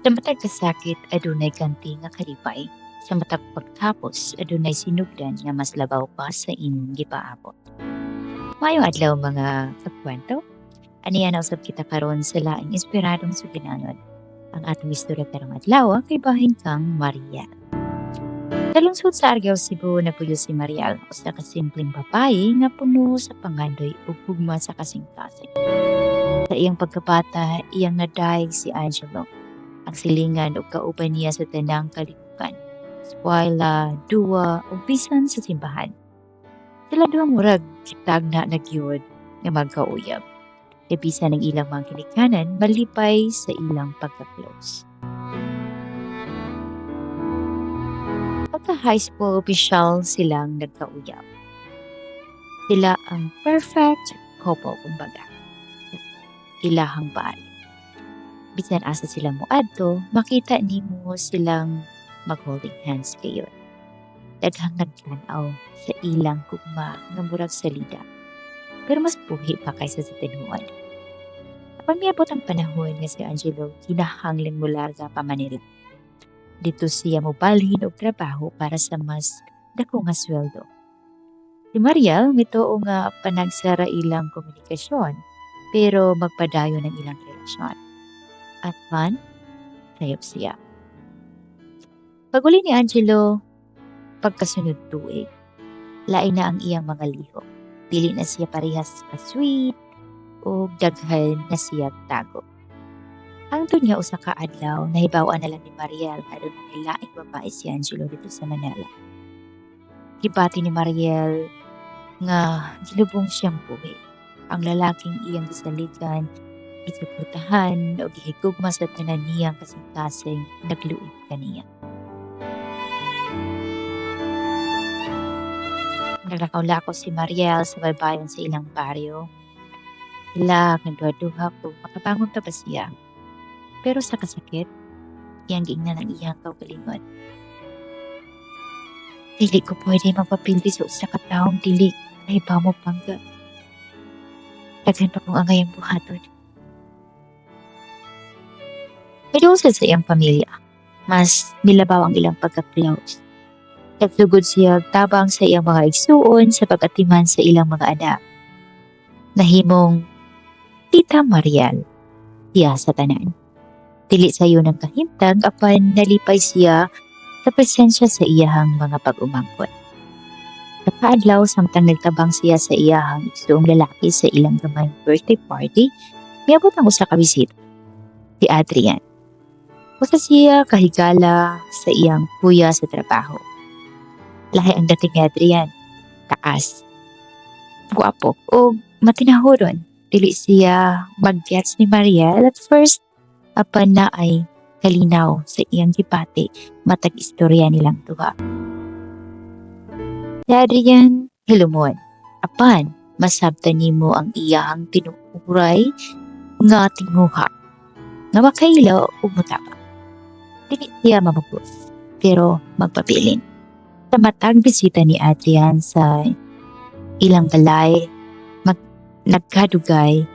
Sa matag kasakit adunay kanti nga kalipay. Sa matag pagtapos adunay sinugdan nga mas labaw pa sa imong gipaabot. Maayong adlaw mga kapkwento. Aniya na usab kita karon sa laing inspiradong suginanon. Ang atong istorya karong adlaw kay bahin kang Maria. Sa lungsod sa Argao, Cebu, napuyo si Marial, usa ka simpleng babae nga puno sa pangandoy ug hugma sa kasing-kasing. Sa iyang pagkabata, iyang nadayeg si Angelo, ang silingan ug kauban niya sa tanang kalibukan. Eskwela, duwa, ug bisan sa simbahan. Sila duha murag kitag na nagyod nga magkauyab. E bisan ang ilang mga kinikanan, malipay sa ilang pagka-close. Pagka-high school official silang nagkauyab. Sila ang perfect couple, kumbaga. Ilahang bahay. Bisan asa sila moadto, makita nimo silang mag-holding hands kayo. Daghang nagtanaw sa ilang kugma nga murag salida. Pero mas buhi pa kaysa sa tinuod. Kapag miabot ang panahon nga si Angelo, kinahanglan mo larga pa Manila. Dito siya mobalhin og trabaho para sa mas dako nga sweldo. Si Mariel mituo nga panagsara ilang komunikasyon pero magpadayon ang ilang relasyon. At man, sayop siya. Pag-uli ni Angelo, pagkasunod tuig, lain na ang iyang mga liho. Dili na siya parehas ka-sweet o daghan na siya tago. Hangtod nga usa ka adlaw, nahibaw-an na lang ni Mariel nga doon ang laing babae si Angelo dito sa Manila. Gibati ni Mariel nga gilubong siyang buhi. Ang lalaking iyang gisaligan, isuportahan o gihigugma sa tanan niyang kasing-kasing nagluib kaniya. Naglakaw-lakaw si Mariel sa baybayon sa ilang baryo. Sila nagduha-duha kung makabangon pa ba siya. Pero sa kasakit, iyang giingnan ang iyang kaugalingon. Dili ko pwede magpapildi sa usa ka taong dili ay ba mo pangga. Daghan pa kong angay ang buhaton. Pero sa iyang pamilya, mas nilabaw ang ilang pagka-close. Naglugod siya tabang sa iyang mga igsuon sa pag-atiman sa ilang mga anak. Nahimong Tita Mariel, siya sa tanan. Dili sayo ng kahimtang apan nalipay siya sa presensya sa iyahang mga pag-umangkot. Nakaadlaw samtang nagtabang siya sa iyahang igsuong lalaki sa ilang gamay birthday party, miabot ang usa ka bisita, si Adrian. Usa siya kahigala sa iyang kuya sa trabaho. Lahi ang dating ni Adrian, taas, guwapo o matinahuron. Dili siya mag-gets ni Mariel at first, apan na ay kalinaw sa iyang gipati matag istorya nilang duha. Si Adrian, hilumon. Apan, masabtan nimo ang iyahang tinuuray nga tinguha. Nga makailaw o mutaba. Dili siya mamagos, pero magpabilin. Sa matag bisita ni Adrian sa ilang balay, nagkadugay,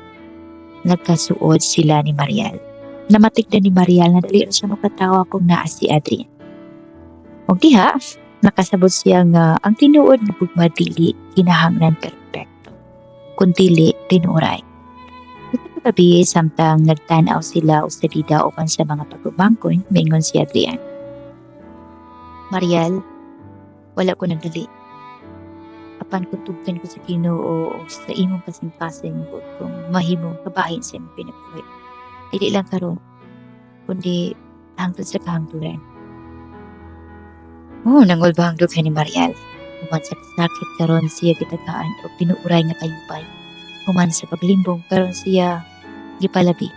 nagkasuod sila ni Mariel. Namatik na ni Mariel na dali na siya makatawa kung naa si Adrian. O diha, nakasabot siya nga ang tinuod na bugmadili kinahanglan perfecto. Kung dili, tinuray. Ito gabi, samtang nagtanaw sila o salida upan sa mga pagubangkon, mingon si Adrian. Mariel, wala ko nagdali. Apan kutugkan ko sa Ginoo o sa imong kasing-kasing kung mahimong kabahin sa imong pinabuhi. Dili lang karon, kundi hangtod sa kahangturan. Nangulbahangdog ka ni Mariel. Human sa sakit karon siya gitagaan o tinuuray nga kayupay. Human sa paglimbong karon siya gipalabi.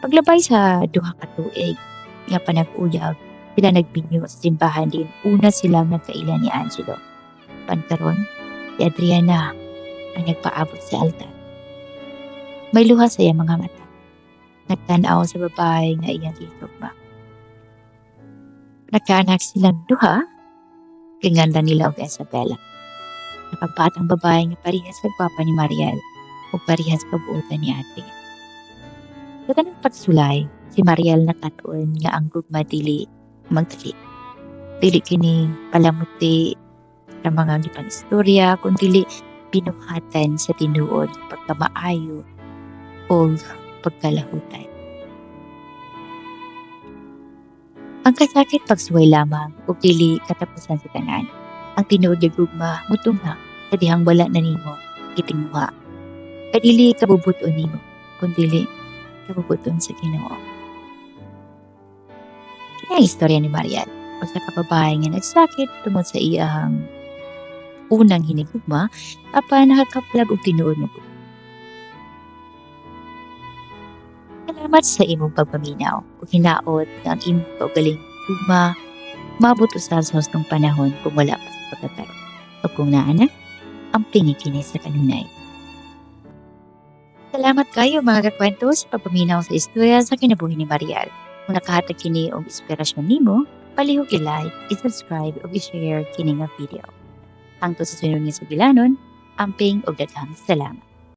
Paglabay sa duha ka tuig, nga panag-uyab, sila nagbinyo sa simbahan din. Una silang nagkaila ni Angelo. Pankaron, si Adriana ang nagpaabot sa altar. May luha sa iyang mga mata. Nagtanaw sa babae nga iyang gitugma. Nagkaanak silang duha, kinganda nila og Isabela. Napagbatang babae nga parihas sa papa ni Mariel o parihas pagbuotan ni Adrian. Sa tanang pagsulay, Si Mariel nakatuon nga ang gugma dili magdali. Dili kini palamuti sa mga gipang istorya, kundi binuhatan sa tinuod pagkamaayo o pagkalahutan. Ang kasakit pagsuway lamang ug dili katapusan sa tanan. Ang tinuod nga gugma mutunghak sa dihang wala na nimo gitinguha. Kadili kabubuton nimo, kundi kabubuton sa Ginoo. Kaya ang istorya ni Mariel, usa ka babae nga nagsakit tungod sa iyang unang hinigugma apan nakakaplag og tinuod nga gugma. Salamat sa imong pagpaminaw ug hinaot nga ang imong kaugaling gugma maabot usab sa hustong panahon kung wala pa sa pagkatao. O kung naa na, ang kini sa kanunay. Salamat kayo mga kakwento sa pagpaminaw sa istorya sa kinabuhi ni Mariel. Kung nakahatag kini og inspirasyon nimo, palihog i-like, i-subscribe ug i-share kini nga video. Hangtod sa sunod nga sugilanon, amping og daghang salamat.